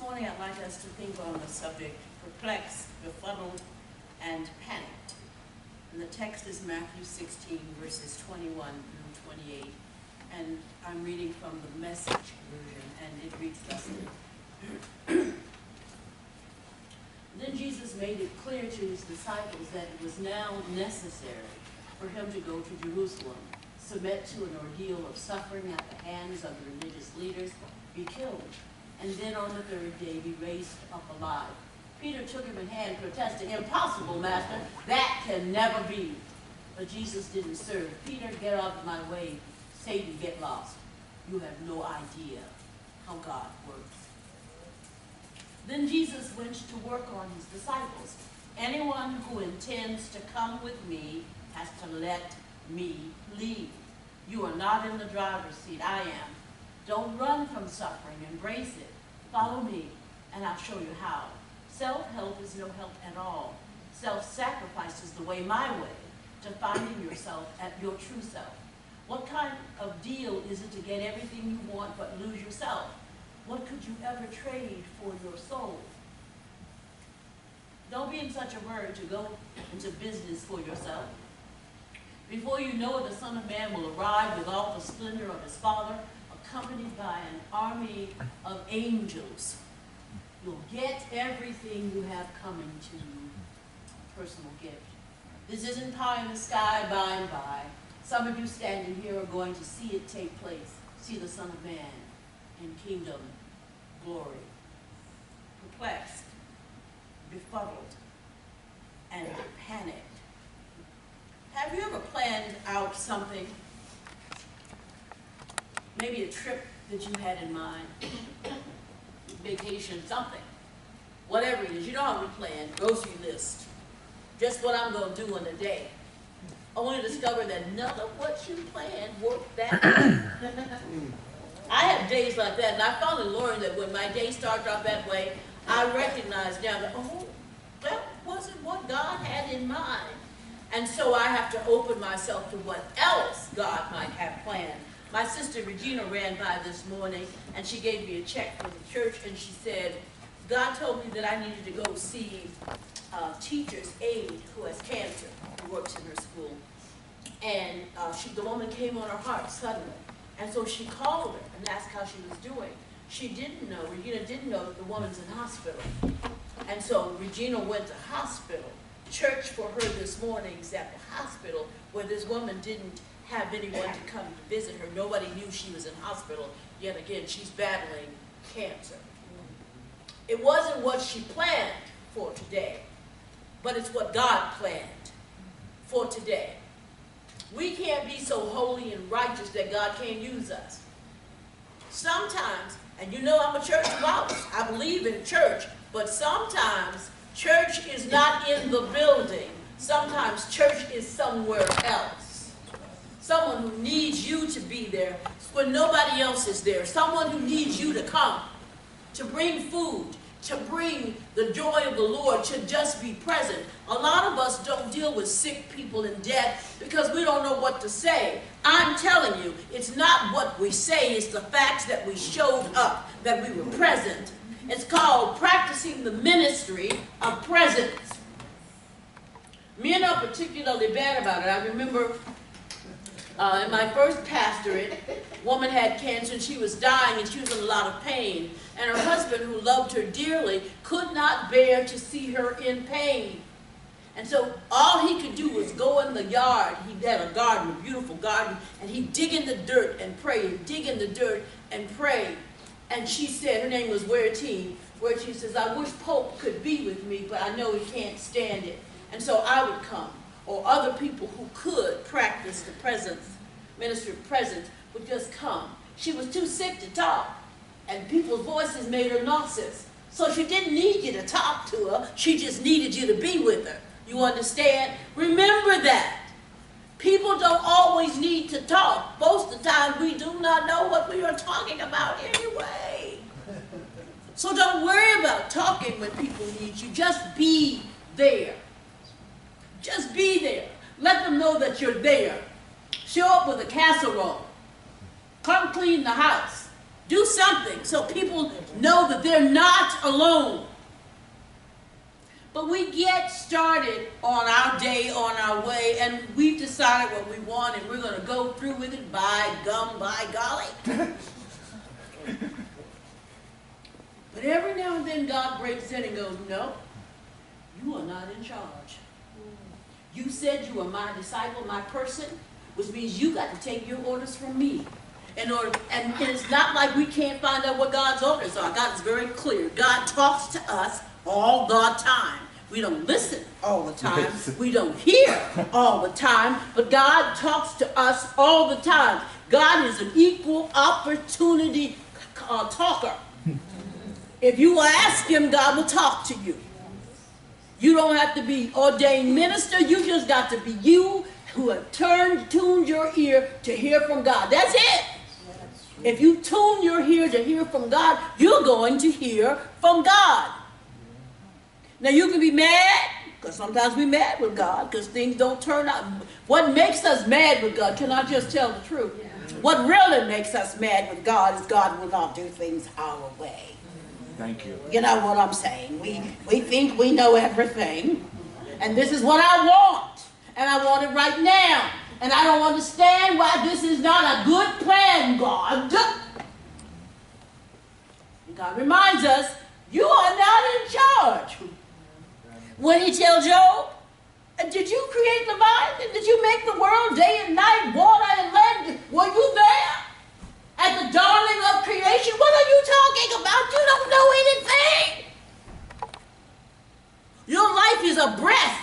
morning I'd like us to think on the subject, perplexed, befuddled, and panicked. And the text is Matthew 16, verses 21 through 28. And I'm reading from the Message version, and it reads thus. Then Jesus made it clear to his disciples that it was now necessary for him to go to Jerusalem, submit to an ordeal of suffering at the hands of the religious leaders, be killed, and then on the third day be raised up alive. Peter took him in hand, protesting, "Impossible, Master, that can never be." But Jesus didn't serve. "Peter, get out of my way. Satan, get lost. You have no idea how God works." Then Jesus went to work on his disciples. "Anyone who intends to come with me has to let me lead. You are not in the driver's seat, I am. Don't run from suffering, embrace it. Follow me, and I'll show you how. Self-help is no help at all. Self-sacrifice is the way, my way, to finding yourself at your true self. What kind of deal is it to get everything you want but lose yourself? What could you ever trade for your soul? Don't be in such a hurry to go into business for yourself. Before you know it, the Son of Man will arrive with all the splendor of his Father, accompanied by an army of angels. You'll get everything you have coming to you, a personal gift. This isn't pie in the sky by and by. Some of you standing here are going to see it take place, see the Son of Man in kingdom glory. Perplexed, befuddled, and panicked. Have you ever planned out something? Maybe a trip that you had in mind, vacation, something, whatever it is. You know how we plan, grocery list, just what I'm going to do in a day. Only to discover that none of what you planned worked that way. I have days like that, and I finally learned that when my day starts out that way, I recognize now that, oh, that wasn't what God had in mind. And so I have to open myself to what else God might have planned. My sister Regina ran by this morning, and she gave me a check for the church, and she said, God told me that I needed to go see a teacher's aide who has cancer, who works in her school. And the woman came on her heart suddenly. And so she called her and asked how she was doing. She didn't know, Regina didn't know that the woman's in hospital. And so Regina went to hospital. Church for her this morning is at the hospital where this woman didn't have anyone to come to visit her. Nobody knew she was in hospital. Yet again, she's battling cancer. It wasn't what she planned for today, but it's what God planned for today. We can't be so holy and righteous that God can't use us. Sometimes, and you know I'm a church boss, I believe in church, but sometimes church is not in the building. Sometimes church is somewhere else. Someone who needs you to be there when nobody else is there. Someone who needs you to come, to bring food, to bring the joy of the Lord, to just be present. A lot of us don't deal with sick people in death because we don't know what to say. I'm telling you, it's not what we say, it's the facts that we showed up, that we were present. It's called practicing the ministry of presence. Men are particularly bad about it. I remember in my first pastorate, a woman had cancer and she was dying and she was in a lot of pain. And her husband, who loved her dearly, could not bear to see her in pain. And so all he could do was go in the yard. He had a garden, a beautiful garden, and he'd dig in the dirt and pray, and dig in the dirt and pray. And she said, her name was Weretine, where she says, I wish Pope could be with me, but I know he can't stand it. And so I would come, or other people who could practice the presence, ministry of presence, would just come. She was too sick to talk, and people's voices made her nauseous. So she didn't need you to talk to her, she just needed you to be with her. You understand? Remember that. People don't always need to talk. Most of the time we do not know what we are talking about anyway. So don't worry about talking when people need you. Just be there. Just be there. Let them know that you're there. Show up with a casserole. Come clean the house. Do something so people know that they're not alone. But we get started on our day, on our way, and we've decided what we want, and we're going to go through with it by gum, by golly. But every now and then God breaks in and goes, no, you are not in charge. You said you are my disciple, my person, which means you got to take your orders from me. And it's not like we can't find out what God's orders are. God is very clear. God talks to us all the time. We don't listen all the time. We don't hear all the time. But God talks to us all the time. God is an equal opportunity talker. If you ask him, God will talk to you. You don't have to be ordained minister. You just got to be you who have tuned your ear to hear from God. That's it. If you tune your ear to hear from God, you're going to hear from God. Now you can be mad, because sometimes we're mad with God, because things don't turn out. What makes us mad with God, can I just tell the truth? Yeah. What really makes us mad with God is God will not do things our way. Thank you. You know what I'm saying? We think we know everything, and this is what I want, and I want it right now. And I don't understand why this is not a good plan, God. And God reminds us, you are not in charge. When he tells Job, did you create the vine? Did you make the world day and night, water and land? Were you there at the dawning of creation? What are you talking about? You don't know anything. Your life is a breath.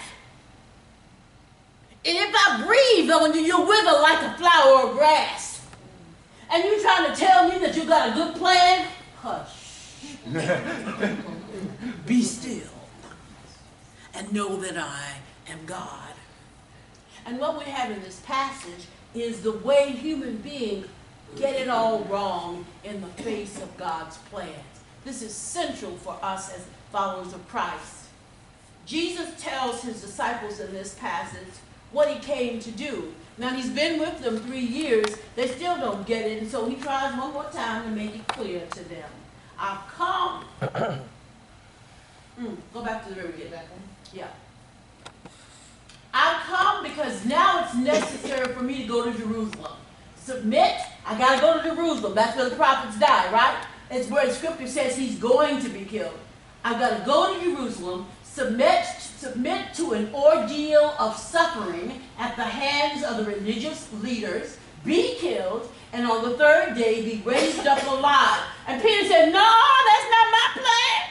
And if I breathe on you, you'll wither like a flower of grass. And you trying to tell me that you got a good plan? Hush. Be still. And know that I am God. And what we have in this passage is the way human beings get it all wrong in the face of God's plans. This is central for us as followers of Christ. Jesus tells his disciples in this passage what he came to do. Now he's been with them 3 years. They still don't get it, and so he tries one more time to make it clear to them. I've come. Go back to the very beginning. Yeah. I've come because now it's necessary for me to go to Jerusalem. Submit. I got to go to Jerusalem. That's where the prophets die, right? It's where the scripture says he's going to be killed. I've got to go to Jerusalem, submit to an ordeal of suffering at the hands of the religious leaders, be killed, and on the third day be raised up alive. And Peter said, no, that's not my plan.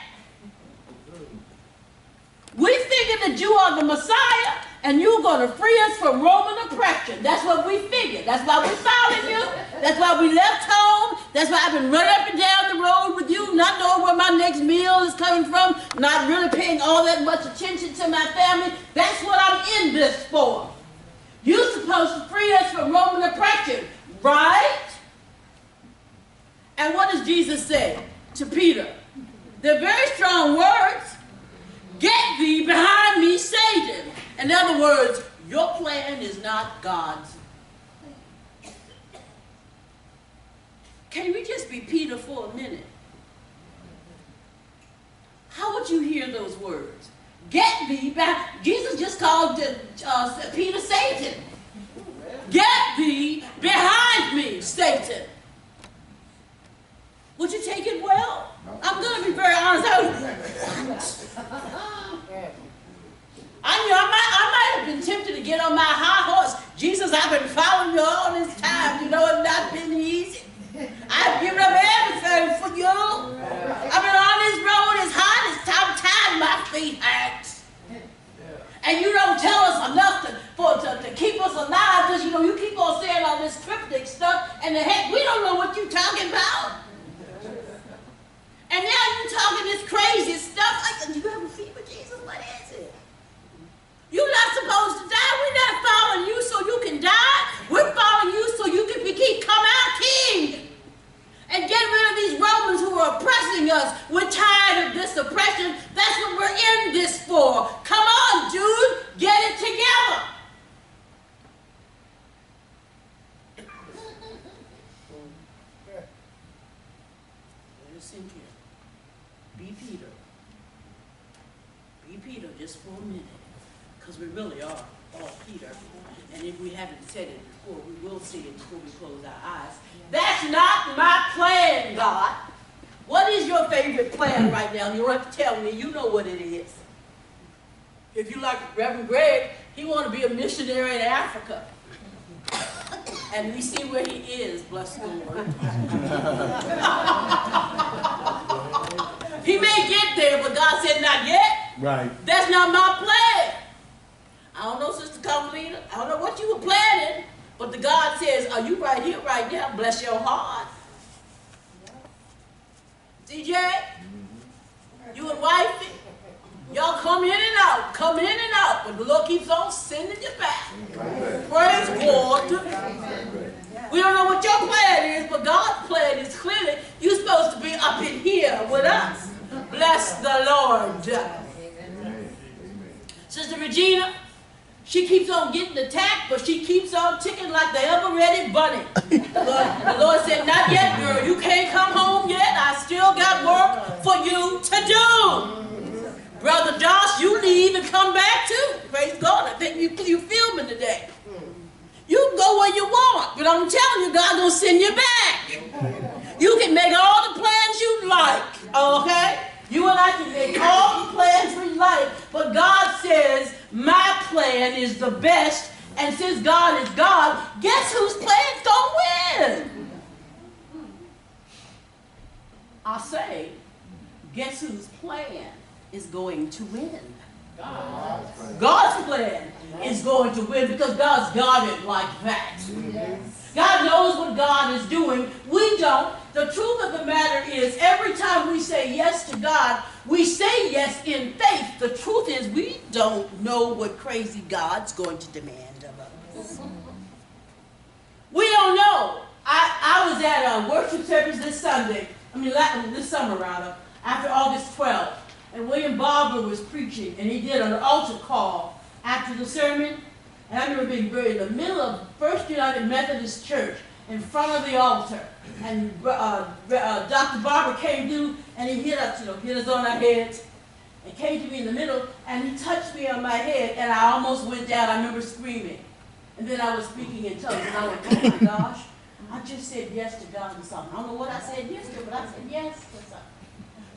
We figured that you are the Messiah, and you're going to free us from Roman oppression. That's what we figured. That's why we followed you. That's why we left home. That's why I've been running up and down the road with you, not knowing where my next meal is coming from, not really paying all that much attention to my family. That's what I'm in this for. You're supposed to free us from Roman oppression, right? And what does Jesus say to Peter? They're very strong words. Get thee behind me, Satan. In other words, your plan is not God's. Can we just be Peter for a minute? How would you hear those words? Get thee back. Jesus just called Peter Satan. Get thee behind me, Satan. Would you take it well? I'm going to be very honest. I might have been tempted to get on my high horse. Jesus, I've been following you all this time. You know it's not been easy. I've given up everything for you. I've been on this road as hard as time my feet hurts. And you don't tell us enough to keep us alive, because you keep on saying all this cryptic stuff, and the heck, we don't know what you're talking about. And now you're talking this crazy stuff. Like, do you have a fever, Jesus? What is it? You're not supposed to die. We're not following you so you can die. We're following you so you can become our king. And get rid of these Romans who are oppressing us. We're tired of this oppression. That's what we're in this for. Come on, dude. Get it together. Be Peter. Be Peter just for a minute. Because we really are all Peter. And if we haven't said it before, we will say it before we close our eyes. That's not my plan, God. What is your favorite plan right now? You don't have to tell me. You know what it is. If you like Reverend Greg, he wants to be a missionary in Africa. And we see where he is, bless the Lord. He may get there, but God said not yet. Right. That's not my plan. I don't know, Sister Carmelita. I don't know what you were planning. But the God says, are you right here, right now? Bless your heart. DJ, you and wifey, y'all come in and out. Come in and out. But the Lord keeps on sending you back. Praise God. We don't know what your plan is, but God's plan is clearly you're supposed to be up in here with us. Bless the Lord. Sister Regina, she keeps on getting attacked, but she keeps on ticking like the ever-ready bunny. The Lord said, not yet, girl. You can't come home yet. I still got work for you to do. Brother Josh, you leave and come back too. Praise God. I think you filming today. You can go where you want, but I'm telling you, God's going to send you back. You can make all the plans you like, okay? You and I can make all the plans we like, but God says, my plan is the best, and since God is God, guess whose plan's going to win? I say, guess whose plan is going to win? God's plan is going to win because God's got it like that. God knows what God is doing. We don't. The truth of the matter is every time we say yes to God, we say yes in faith. The truth is we don't know what crazy God's going to demand of us. We don't know. I was at a worship service this summer rather, after August 12th. And William Barber was preaching, and he did an altar call after the sermon. And I remember being buried in the middle of First United Methodist Church in front of the altar. And Dr. Barber came through, and he hit us on our heads, and came to me in the middle, and he touched me on my head, and I almost went down. I remember screaming. And then I was speaking in tongues, and I went, oh my gosh, I just said yes to God and something. I don't know what I said yes to, but I said yes to something.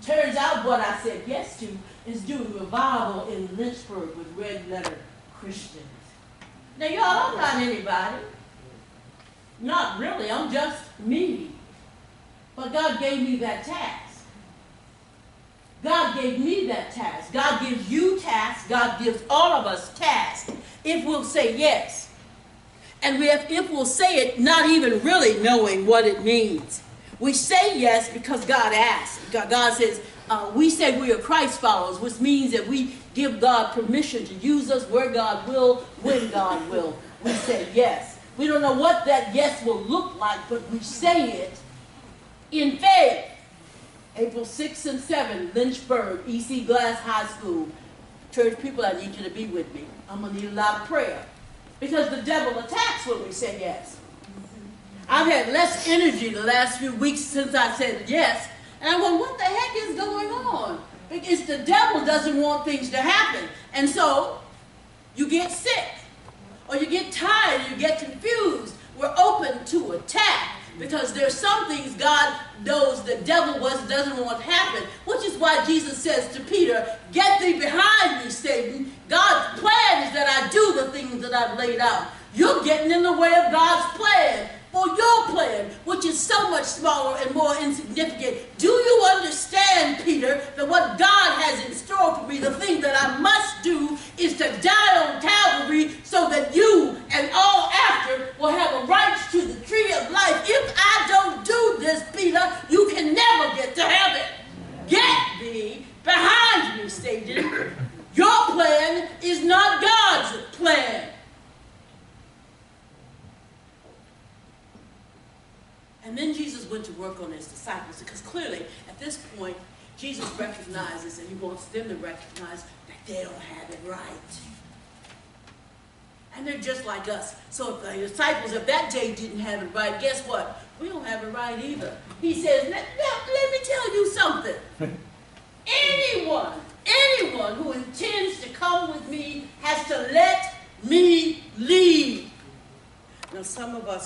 Turns out what I said yes to is doing revival in Lynchburg with red letter Christians. Now, y'all, I'm not anybody. Not really. I'm just me. But God gave me that task. God gave me that task. God gives you tasks. God gives all of us tasks if we'll say yes. And if we'll say it not even really knowing what it means. We say yes because God asked. God says, we say we are Christ followers, which means that we give God permission to use us where God will, when God will. We say yes. We don't know what that yes will look like, but we say it in faith. April 6 and 7, Lynchburg, E.C. Glass High School. Church people, I need you to be with me. I'm going to need a lot of prayer. Because the devil attacks when we say yes. I've had less energy the last few weeks since I said yes. And I went, what the heck is going on? Because the devil doesn't want things to happen. And so you get sick. Or you get tired. You get confused. We're open to attack. Because there's some things God knows the devil doesn't want to happen. Which is why Jesus says to Peter, get thee behind me, Satan. God's plan is that I do the things that I've laid out. You're getting in the way of God's plan. For your plan, which is so much smaller and more insignificant. Do you understand, Peter, that what God has in store for me, the thing that I must do is to die on Calvary so that you and all after will have a right to the tree of life. If I don't do this, Peter, you can never get to heaven. Get thee behind me, Satan. Your plan is not God's plan. And then Jesus went to work on his disciples because clearly at this point Jesus recognizes and he wants them to recognize that they don't have it right. And they're just like us. So if the disciples of that day didn't have it right, guess what? We don't have it right either. He says, let me tell you something.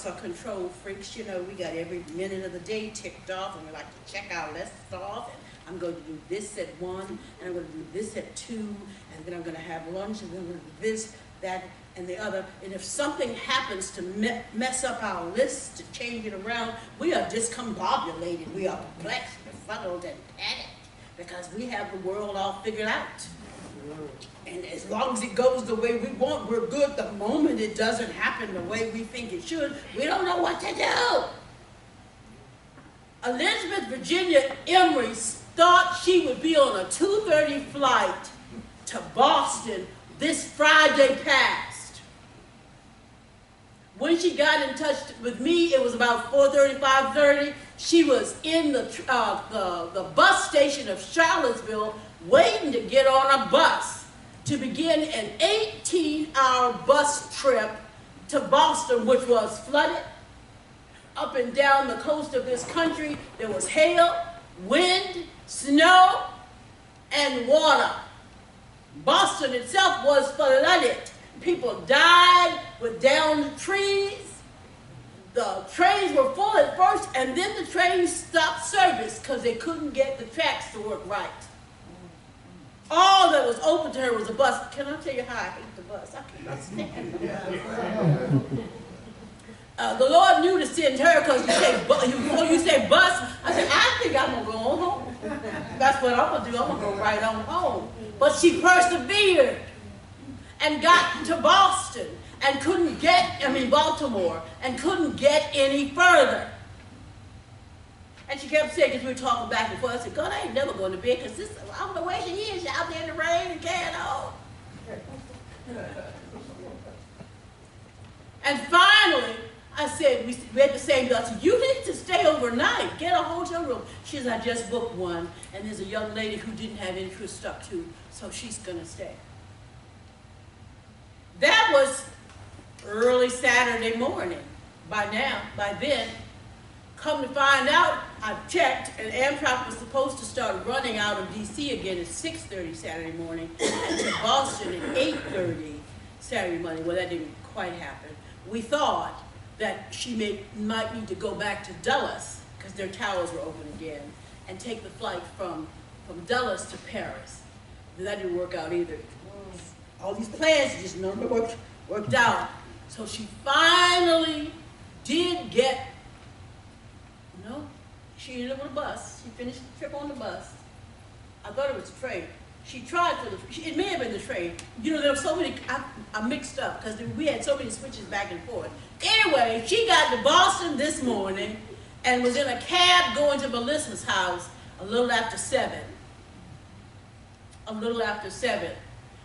us are control freaks. You know, we got every minute of the day ticked off, and we like to check our lists off. And I'm going to do this at 1, and I'm going to do this at 2, and then I'm going to have lunch, and then I'm going to do this, that, and the other. And if something happens to mess up our list, to change it around, we are discombobulated. We are perplexed, befuddled, and panicked because we have the world all figured out. And as long as it goes the way we want, we're good. The moment it doesn't happen the way we think it should, we don't know what to do. Elizabeth Virginia Emery thought she would be on a 2:30 flight to Boston this Friday past. When she got in touch with me, it was about 4:30, 5:30. She was in the bus station of Charlottesville waiting to get on a bus to begin an 18-hour bus trip to Boston, which was flooded. Up and down the coast of this country, there was hail, wind, snow, and water. Boston itself was flooded. People died with downed trees. The trains were full at first, and then the trains stopped service because they couldn't get the tracks to work right. All that was open to her was a bus. Can I tell you how I hate the bus? I cannot stand the bus. The Lord knew to send her because before you say bus, I said, I think I'm going to go on home. That's what I'm going to do. I'm going to go right on home. But she persevered and got to Boston and Baltimore, and couldn't get any further. And she kept saying, because we were talking back and forth, I said, God, I ain't never going to bed because I don't know where she is. She's out there in the rain and carrying on. And finally, I said, we had the same thought. I said, you need to stay overnight. Get a hotel room. She said, I just booked one, and there's a young lady who didn't have interest stuck to, so she's going to stay. That was early Saturday morning. By then, come to find out, I checked, and Amtrak was supposed to start running out of D.C. again at 6:30 Saturday morning, and to Boston at 8:30 Saturday morning. Well, that didn't quite happen. We thought that she might need to go back to Dulles, because their towers were open again, and take the flight from Dulles to Paris. That didn't work out either. All these plans, just none of them worked out. So she finally did get, she ended up on a bus. She finished the trip on the bus. I thought it was a train. She tried it may have been the train. There were so many, I mixed up because we had so many switches back and forth. Anyway, she got to Boston this morning and was in a cab going to Melissa's house a little after 7.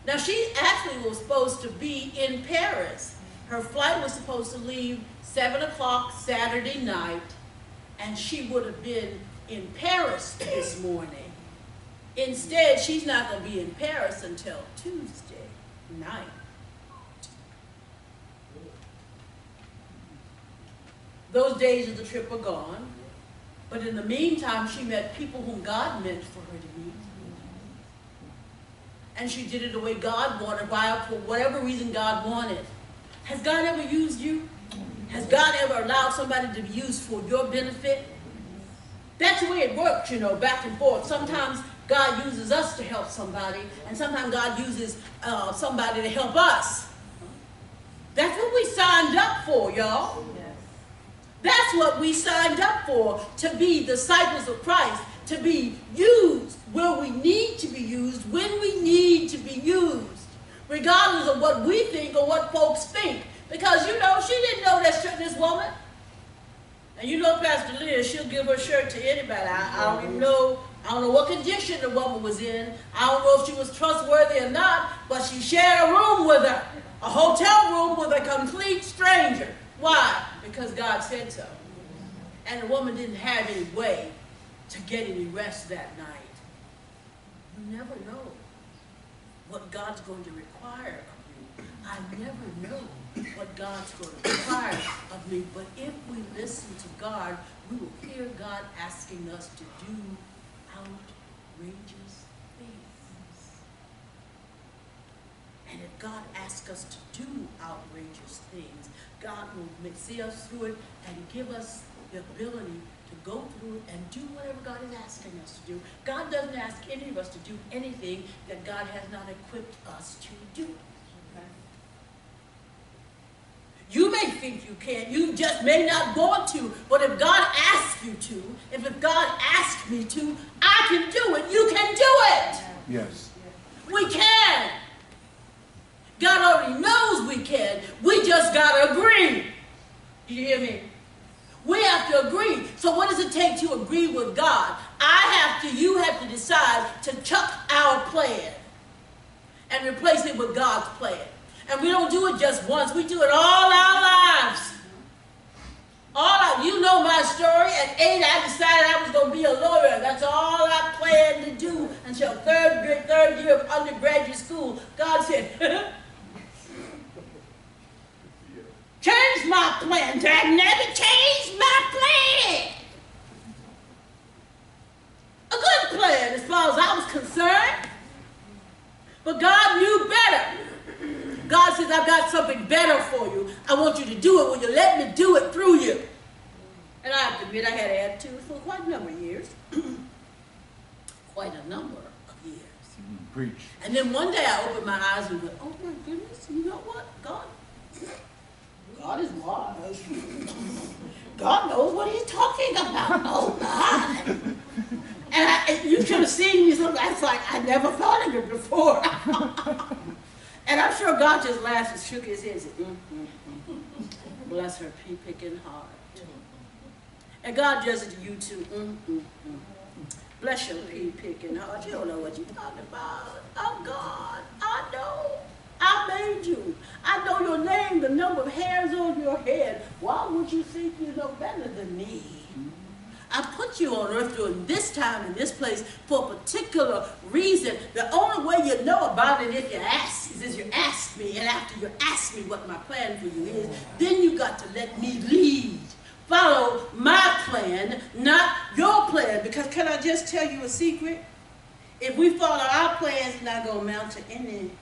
Now, she actually was supposed to be in Paris. Her flight was supposed to leave 7 o'clock Saturday night, and she would have been in Paris this morning. Instead, she's not going to be in Paris until Tuesday night. Those days of the trip are gone, but in the meantime, she met people whom God meant for her to meet. And she did it the way God wanted, for whatever reason God wanted. Has God ever used you? Has God ever allowed somebody to be used for your benefit? That's the way it works, back and forth. Sometimes God uses us to help somebody, and sometimes God uses somebody to help us. That's what we signed up for, y'all. That's what we signed up for, to be disciples of Christ, to be used where we need to be used, when we need to be used, regardless of what we think or what folks think. Because, she didn't know this woman. And Pastor Liz, she'll give her shirt to anybody. I don't even know, I don't know what condition the woman was in. I don't know if she was trustworthy or not, but she shared a room with her, a hotel room with a complete stranger. Why? Because God said so. And the woman didn't have any way to get any rest that night. You never know what God's going to require of you. I never know what God's going to require of me. But if we listen to God, we will hear God asking us to do outrageous things. And if God asks us to do outrageous things, God will see us through it and give us the ability to go through it and do whatever God is asking us to do. God doesn't ask any of us to do anything that God has not equipped us to do. Okay? You may think you can, you just may not want to, but if God asks you to, if God asks me to, I can do it. You can do it. Yes. We can. God already knows we can. We just got to agree. Do you hear me? We have to agree. So what does it take to agree with God? You have to decide to chuck our plan and replace it with God's plan. And we don't do it just once. We do it all our lives. You know my story. At 8, I decided I was going to be a lawyer. That's all I planned to do until third year of undergraduate school. God said, change my plan. Dad never changed my plan. A good plan as far as I was concerned. But God knew better. God says, I've got something better for you. I want you to do it. Will you let me do it through you? And I have to admit, I had an attitude for quite a number of years. Quite a number of years. Preach. And then one day I opened my eyes and went, oh my goodness, you know what? God is wise. God knows what he's talking about. Oh, God. And you should have seen me. That's like, I never thought of it before. And I'm sure God just laughed and shook his head and said, bless her pea-picking heart. And God does it to you too. Bless your pea-picking heart. You don't know what you're talking about. Oh, God, I know. I made you. I know your name, the number of hairs on your head. Why would you think you know better than me? I put you on earth during this time and this place for a particular reason. The only way you know about it if you ask is you ask me. And after you ask me what my plan for you is, then you got to let me lead. Follow my plan, not your plan. Because can I just tell you a secret? If we follow our plans, it's not going to amount to anything.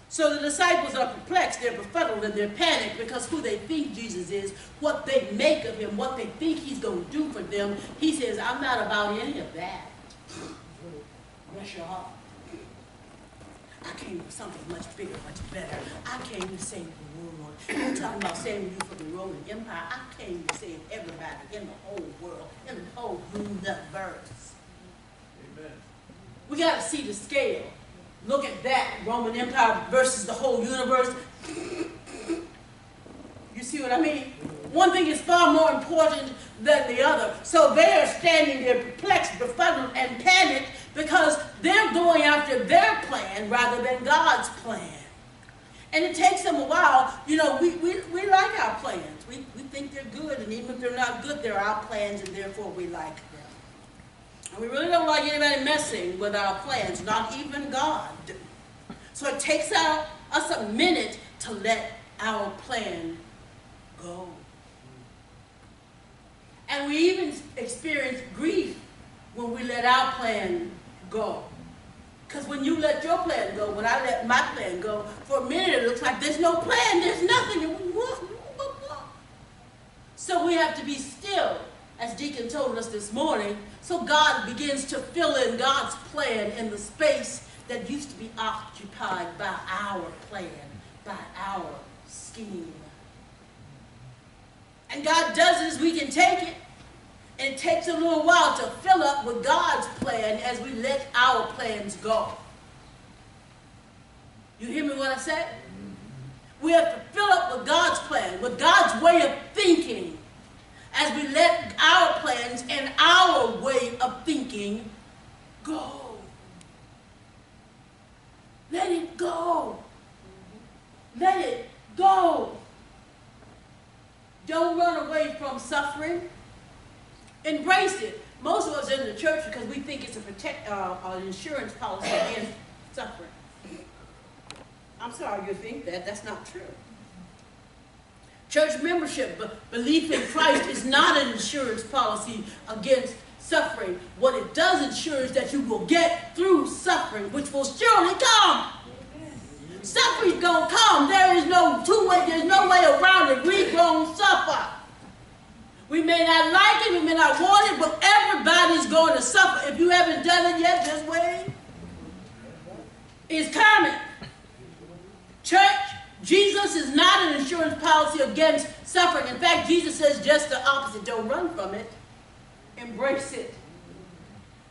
So the disciples are perplexed, they're befuddled, and they're panicked because who they think Jesus is, what they make of him, what they think he's going to do for them. He says, I'm not about any of that. Bless your heart. I came for something much bigger, much better. I came to save the world. I'm talking about saving you from the Roman Empire. I came to save everybody in the whole world, in the whole universe. Amen. We got to see the scale. Look at that, Roman Empire versus the whole universe. You see what I mean? One thing is far more important than the other. So they are standing there perplexed, befuddled, and panicked because they're going after their plan rather than God's plan. And it takes them a while. You know, we like our plans. We think they're good, and even if they're not good, they're our plans, and therefore we like them. And we really don't like anybody messing with our plans, not even God. So it takes us a minute to let our plan go. And we even experience grief when we let our plan go. Because when you let your plan go, when I let my plan go, for a minute it looks like there's no plan, there's nothing. So we have to be still, as Deacon told us this morning, so God begins to fill in God's plan in the space that used to be occupied by our plan, by our scheme. And God does it as we can take it. And it takes a little while to fill up with God's plan as we let our plans go. You hear me what I said? We have to fill up with God's plan, with God's way of thinking, as we let our plans and our way of thinking go. Let it go. Let it go. Don't run away from suffering. Embrace it. Most of us in the church because we think it's an insurance policy against suffering. I'm sorry you think that. That's not true. Church membership, belief in Christ is not an insurance policy against suffering. What it does ensure is that you will get through suffering, which will surely come. Suffering's gonna come. There is no there's no way around it. We're gonna suffer. We may not like it, we may not want it, but everybody's going to suffer. If you haven't done it yet, just wait. It's coming. Church, Jesus is not an insurance policy against suffering. In fact, Jesus says just the opposite. Don't run from it. Embrace it.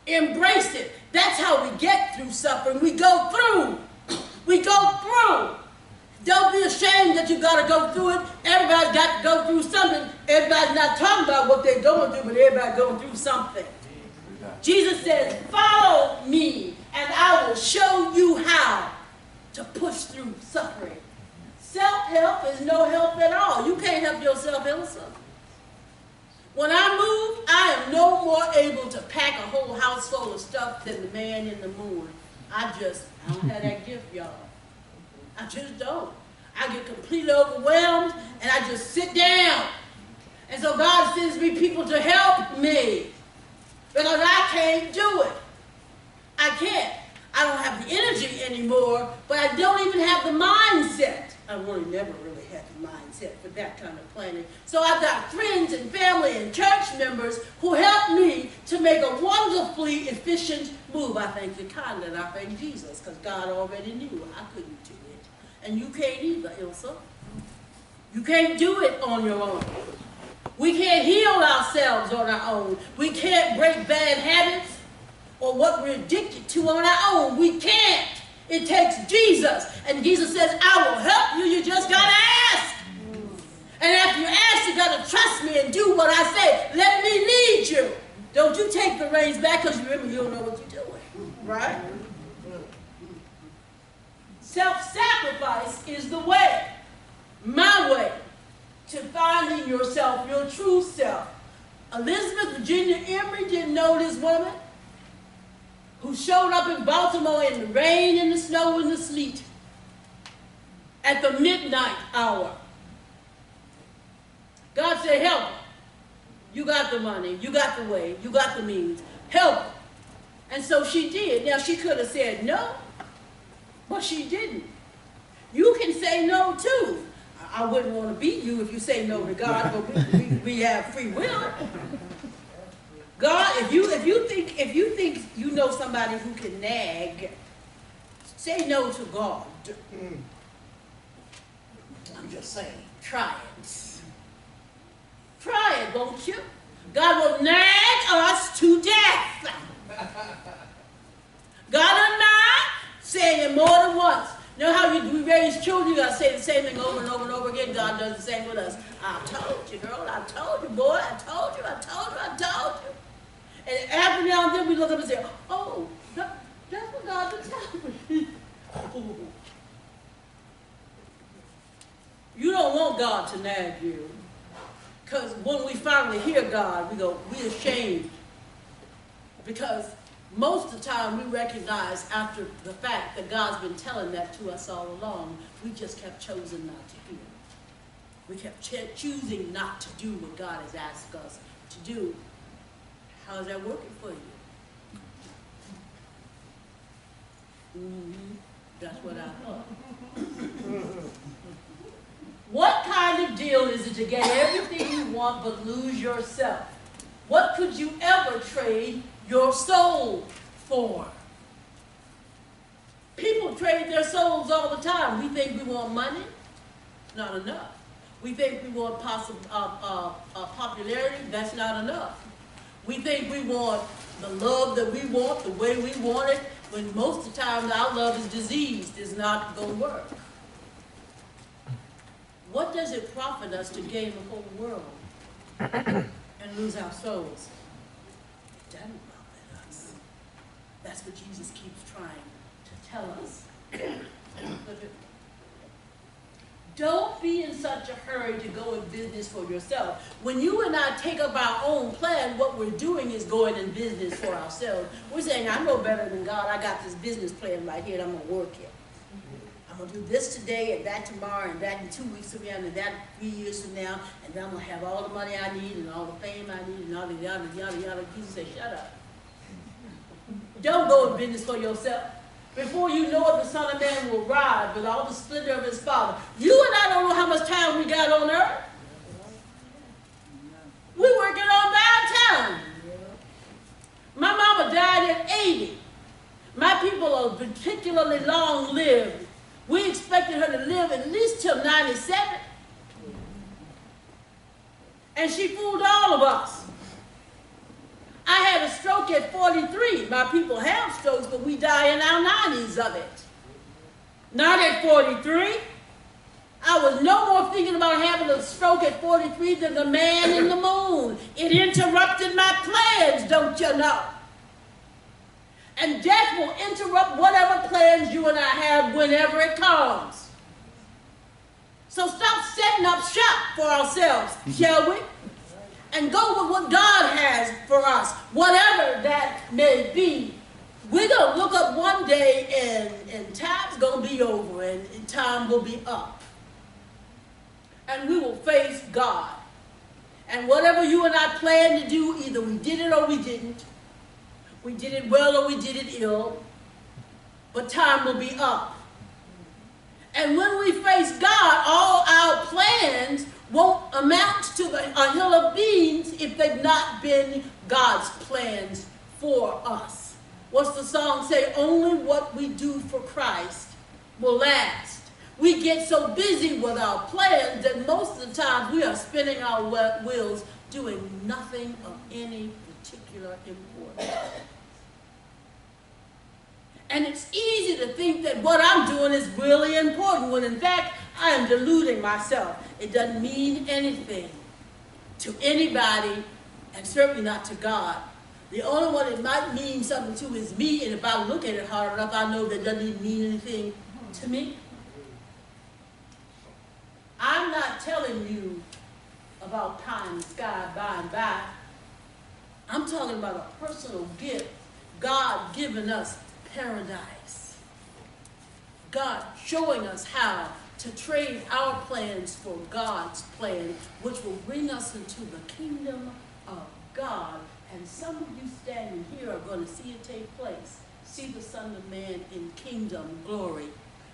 Embrace it. That's how we get through suffering. We go through. We go through. Don't be ashamed that you got to go through it. Everybody's got to go through something. Everybody's not talking about what they're going through, but everybody's going through something. Jesus says, follow me, and I will show you how to push through suffering. Self-help is no help at all. You can't help yourself, Elsa. When I moved, I am no more able to pack a whole house full of stuff than the man in the moon. I don't have that gift, y'all. I just don't. I get completely overwhelmed, and I just sit down. And so God sends me people to help me, because I can't do it. I can't. I don't have the energy anymore, but I don't even have the mindset. I really never really had the mindset for that kind of planning. So I've got friends and family and church members who help me to make a wonderfully efficient move. I thank you kindly, and I thank Jesus, because God already knew I couldn't do it. And you can't either, Ilsa. You can't do it on your own. We can't heal ourselves on our own. We can't break bad habits or what we're addicted to on our own. We can't. It takes Jesus. And Jesus says, I will help you. You just got to ask. And after you ask, you got to trust me and do what I say. Let me lead you. Don't you take the reins back, because remember, you don't know what you're doing. Right? Self-sacrifice is the way, my way, to finding yourself, your true self. Elizabeth Virginia Emery didn't know this woman who showed up in Baltimore in the rain and the snow and the sleet at the midnight hour. God said, help her. You got the money, you got the way, you got the means. Help her. And so she did. Now, she could have said no, but she didn't. You can say no too. I wouldn't want to beat you if you say no to God, but we have free will. God, if you think you know somebody who can nag, say no to God. I'm just saying, try it. Try it, won't you? God will nag us to death. God will not say it more than once. You know how we raise children, you got to say the same thing over and over and over again. God does the same with us. I told you, girl. I told you, boy. I told you. I told you. I told you. And every now and then we look up and say, oh, that's what God was telling me. You don't want God to nag you. Because when we finally hear God, we're ashamed. Because most of the time we recognize after the fact that God's been telling that to us all along. We just kept choosing not to hear. We kept choosing not to do what God has asked us to do. How's that working for you? That's what I thought. What kind of deal is it to get everything you want but lose yourself? What could you ever trade your soul for? People trade their souls all the time. We think we want money. Not enough. We think we want popularity. That's not enough. We think we want the love that we want, the way we want it, when most of the time our love is diseased. It's not going to work. What does it profit us to gain the whole world and lose our souls? It doesn't profit us. That's what Jesus keeps trying to tell us. Don't be in such a hurry to go in business for yourself. When you and I take up our own plan, what we're doing is going in business for ourselves. We're saying, I know better than God. I got this business plan right here, and I'm going to work it. I'm going to do this today and that tomorrow and that in 2 weeks from now and that 3 years from now, and then I'm going to have all the money I need and all the fame I need and all the yada, yada, yada. Jesus said, shut up. Don't go in business for yourself. Before you know it, the Son of Man will arrive with all the splendor of his Father. You and I don't know how much time we got on earth. We're working on bad time. My mama died at 80. My people are particularly long-lived. We expected her to live at least till 97. And she fooled all of us. I had a stroke at 43. My people have strokes, but we die in our 90s of it. Not at 43. I was no more thinking about having a stroke at 43 than the man in the moon. It interrupted my plans, don't you know? And death will interrupt whatever plans you and I have whenever it comes. So stop setting up shop for ourselves, shall we? And go with what God has for us, whatever that may be. We're going to look up one day and time's going to be over and time will be up. And we will face God. And whatever you and I plan to do, either we did it or we didn't. We did it well or we did it ill. But time will be up. And when we face God, all our plans won't amount to a hill of beans if they've not been God's plans for us. What's the song say? Only what we do for Christ will last. We get so busy with our plans that most of the time we are spinning our wheels doing nothing of any particular importance. And it's easy to think that what I'm doing is really important, when in fact, I am deluding myself. It doesn't mean anything to anybody, and certainly not to God. The only one it might mean something to is me, and if I look at it hard enough, I know that it doesn't even mean anything to me. I'm not telling you about pie in the sky by and by. I'm talking about a personal gift, God giving us paradise. God showing us how to trade our plans for God's plan, which will bring us into the kingdom of God. And some of you standing here are going to see it take place. See the Son of Man in kingdom glory.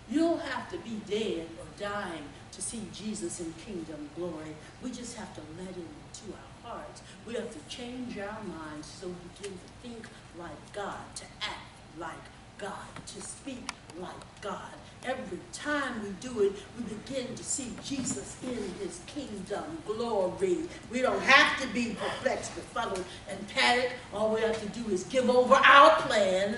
You don't have to be dead or dying to see Jesus in kingdom glory. We just have to let him into our hearts. We have to change our minds so we begin to think like God, to act like God, to speak like God. Every time we do it, we begin to see Jesus in his kingdom glory. We don't have to be perplexed, befuddled, and panicked. All we have to do is give over our plan